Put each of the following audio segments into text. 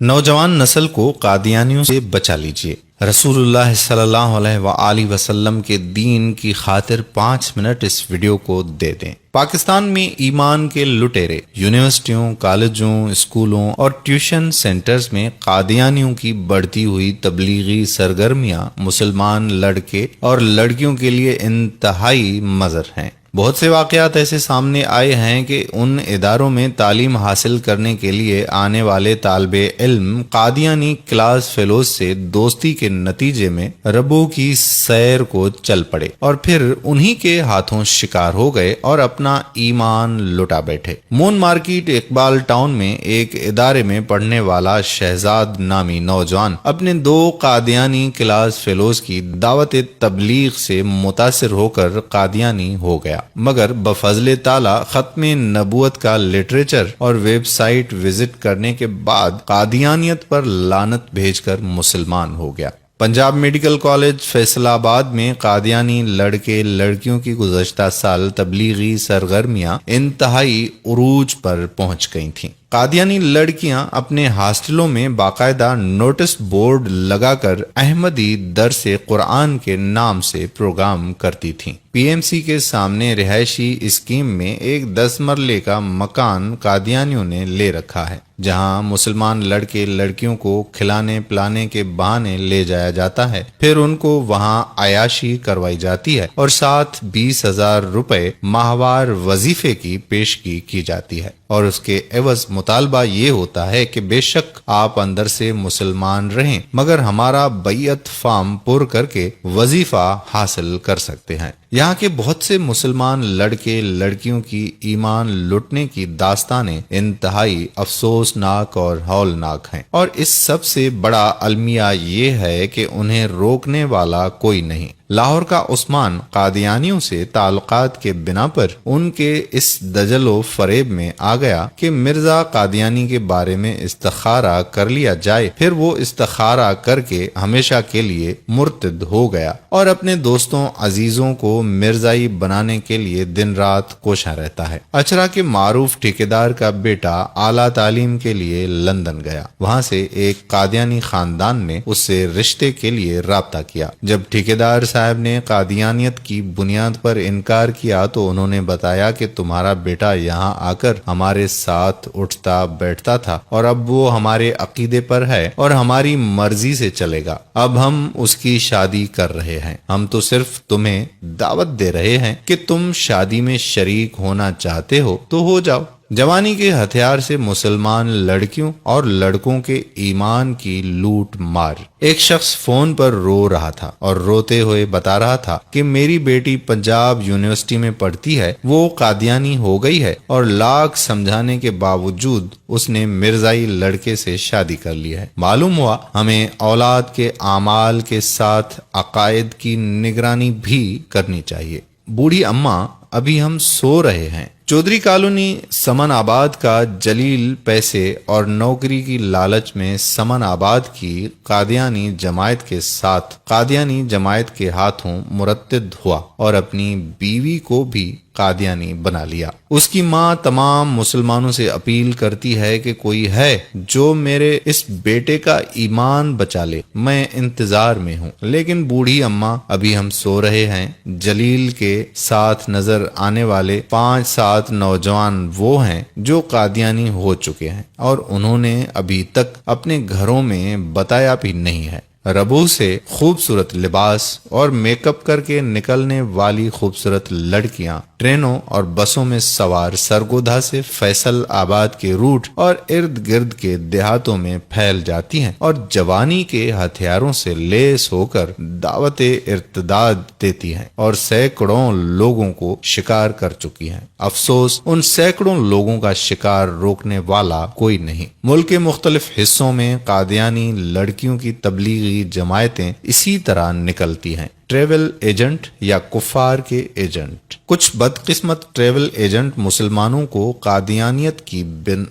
نوجوان نسل کو قادیانیوں سے بچا لیجیے۔ رسول اللہ صلی اللہ علیہ وآلہ وسلم کے دین کی خاطر 5 منٹ اس ویڈیو کو دے دیں۔ پاکستان میں ایمان کے لٹیرے یونیورسٹیوں، کالجوں، اسکولوں اور ٹیوشن سینٹرز میں قادیانیوں کی بڑھتی ہوئی تبلیغی سرگرمیاں مسلمان لڑکے اور لڑکیوں کے لیے انتہائی مضر ہیں۔ بہت سے واقعات ایسے سامنے آئے ہیں کہ ان اداروں میں تعلیم حاصل کرنے کے لیے آنے والے طالب علم قادیانی کلاس فیلوز سے دوستی کے نتیجے میں ربو کی سیر کو چل پڑے اور پھر انہی کے ہاتھوں شکار ہو گئے اور اپنا ایمان لٹا بیٹھے۔ مون مارکیٹ اقبال ٹاؤن میں ایک ادارے میں پڑھنے والا شہزاد نامی نوجوان اپنے 2 قادیانی کلاس فیلوز کی دعوت تبلیغ سے متاثر ہو کر قادیانی ہو گیا، مگر بفضل تعالی ختم نبوت کا لٹریچر اور ویب سائٹ وزٹ کرنے کے بعد قادیانیت پر لعنت بھیج کر مسلمان ہو گیا۔ پنجاب میڈیکل کالج فیصل آباد میں قادیانی لڑکے لڑکیوں کی گزشتہ سال تبلیغی سرگرمیاں انتہائی عروج پر پہنچ گئی تھیں۔ قادیانی لڑکیاں اپنے ہاسٹلوں میں باقاعدہ نوٹس بورڈ لگا کر احمدی درس قرآن کے نام سے پروگرام کرتی تھیں۔ پی ایم سی کے سامنے رہائشی اسکیم میں ایک 10 مرلے کا مکان قادیانیوں نے لے رکھا ہے، جہاں مسلمان لڑکے لڑکیوں کو کھلانے پلانے کے بہانے لے جایا جاتا ہے، پھر ان کو وہاں عیاشی کروائی جاتی ہے اور ساتھ 20,000 روپے ماہوار وظیفے کی پیشگی کی جاتی ہے، اور اس کے عوض مطالبہ یہ ہوتا ہے کہ بے شک آپ اندر سے مسلمان رہیں مگر ہمارا بیعت فارم پر کر کے وظیفہ حاصل کر سکتے ہیں۔ یہاں کے بہت سے مسلمان لڑکے لڑکیوں کی ایمان لٹنے کی داستانیں انتہائی افسوسناک اور ہولناک ہیں، اور اس سب سے بڑا المیہ یہ ہے کہ انہیں روکنے والا کوئی نہیں۔ لاہور کا عثمان قادیانیوں سے تعلقات کے بنا پر ان کے اس دجل و فریب میں آ گیا کہ مرزا قادیانی کے بارے میں استخارہ کر لیا جائے، پھر وہ استخارہ کر کے ہمیشہ کے لیے مرتد ہو گیا اور اپنے دوستوں عزیزوں کو مرزائی بنانے کے لیے دن رات کوشاں رہتا ہے۔ اچرا کے معروف ٹھیکیدار کا بیٹا اعلیٰ تعلیم کے لیے لندن گیا، وہاں سے ایک قادیانی خاندان نے اس سے رشتے کے لیے رابطہ کیا۔ جب ٹھیکیدار صاحب نے قادیانیت کی بنیاد پر انکار کیا تو انہوں نے بتایا کہ تمہارا بیٹا یہاں آ کر ہمارے ساتھ اٹھتا بیٹھتا تھا اور اب وہ ہمارے عقیدے پر ہے اور ہماری مرضی سے چلے گا، اب ہم اس کی شادی کر رہے ہیں، ہم تو صرف تمہیں دعوت دے رہے ہیں کہ تم شادی میں شریک ہونا چاہتے ہو تو ہو جاؤ۔ جوانی کے ہتھیار سے مسلمان لڑکیوں اور لڑکوں کے ایمان کی لوٹ مار۔ ایک شخص فون پر رو رہا تھا اور روتے ہوئے بتا رہا تھا کہ میری بیٹی پنجاب یونیورسٹی میں پڑھتی ہے، وہ قادیانی ہو گئی ہے اور لاکھ سمجھانے کے باوجود اس نے مرزائی لڑکے سے شادی کر لی ہے۔ معلوم ہوا ہمیں اولاد کے اعمال کے ساتھ عقائد کی نگرانی بھی کرنی چاہیے۔ بوڑھی اماں ابھی ہم سو رہے ہیں۔ چودھری کالونی سمن آباد کا جلیل پیسے اور نوکری کی لالچ میں سمن آباد کی قادیانی جماعت کے ساتھ قادیانی جماعت کے ہاتھوں مرتد ہوا اور اپنی بیوی کو بھی قادیانی بنا لیا۔ اس کی ماں تمام مسلمانوں سے اپیل کرتی ہے کہ کوئی ہے جو میرے اس بیٹے کا ایمان بچا لے، میں انتظار میں ہوں، لیکن بوڑھی اماں ابھی ہم سو رہے ہیں۔ جلیل کے ساتھ نظر آنے والے 5-7 نوجوان وہ ہیں جو قادیانی ہو چکے ہیں اور انہوں نے ابھی تک اپنے گھروں میں بتایا بھی نہیں ہے۔ ربو سے خوبصورت لباس اور میک اپ کر کے نکلنے والی خوبصورت لڑکیاں ٹرینوں اور بسوں میں سوار سرگودھا سے فیصل آباد کے روٹ اور ارد گرد کے دیہاتوں میں پھیل جاتی ہیں اور جوانی کے ہتھیاروں سے لیس ہو کر دعوت ارتداد دیتی ہیں اور سینکڑوں لوگوں کو شکار کر چکی ہیں۔ افسوس ان سینکڑوں لوگوں کا شکار روکنے والا کوئی نہیں۔ ملک کے مختلف حصوں میں قادیانی لڑکیوں کی تبلیغی تبلیغی جماعتیں اسی طرح نکلتی ہیں، ٹریول ایجنٹ یا کفار کے ایجنٹ۔ کچھ بدقسمت ٹریول ایجنٹ مسلمانوں کو قادیانیت کی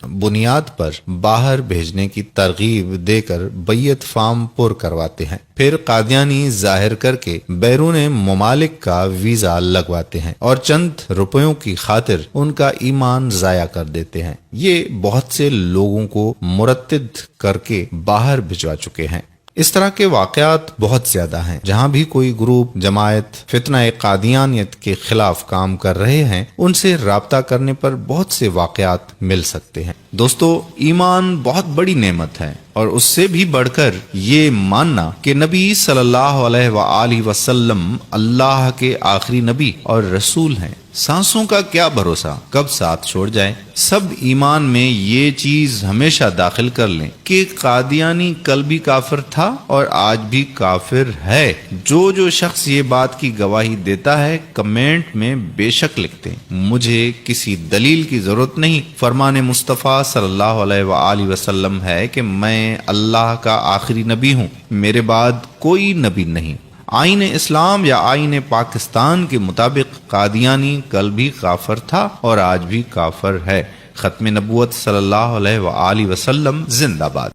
بنیاد پر باہر بھیجنے کی ترغیب دے کر بیعت فارم پر کرواتے ہیں، پھر قادیانی ظاہر کر کے بیرون ممالک کا ویزا لگواتے ہیں اور چند روپیوں کی خاطر ان کا ایمان ضائع کر دیتے ہیں۔ یہ بہت سے لوگوں کو مرتد کر کے باہر بھجوا چکے ہیں۔ اس طرح کے واقعات بہت زیادہ ہیں۔ جہاں بھی کوئی گروپ، جماعت فتنہ قادیانیت کے خلاف کام کر رہے ہیں، ان سے رابطہ کرنے پر بہت سے واقعات مل سکتے ہیں۔ دوستو، ایمان بہت بڑی نعمت ہے، اور اس سے بھی بڑھ کر یہ ماننا کہ نبی صلی اللہ علیہ وآلہ وسلم اللہ کے آخری نبی اور رسول ہیں۔ سانسوں کا کیا بھروسہ کب ساتھ چھوڑ جائے۔ سب ایمان میں یہ چیز ہمیشہ داخل کر لیں کہ قادیانی کل بھی کافر تھا اور آج بھی کافر ہے۔ جو شخص یہ بات کی گواہی دیتا ہے کمنٹ میں بے شک لکھتے ہیں۔ مجھے کسی دلیل کی ضرورت نہیں۔ فرمان مصطفیٰ صلی اللہ علیہ وآلہ وسلم ہے کہ میں اللہ کا آخری نبی ہوں، میرے بعد کوئی نبی نہیں۔ آئین اسلام یا آئین پاکستان کے مطابق قادیانی کل بھی کافر تھا اور آج بھی کافر ہے۔ ختم نبوت صلی اللہ علیہ وآلہ وسلم زندہ باد۔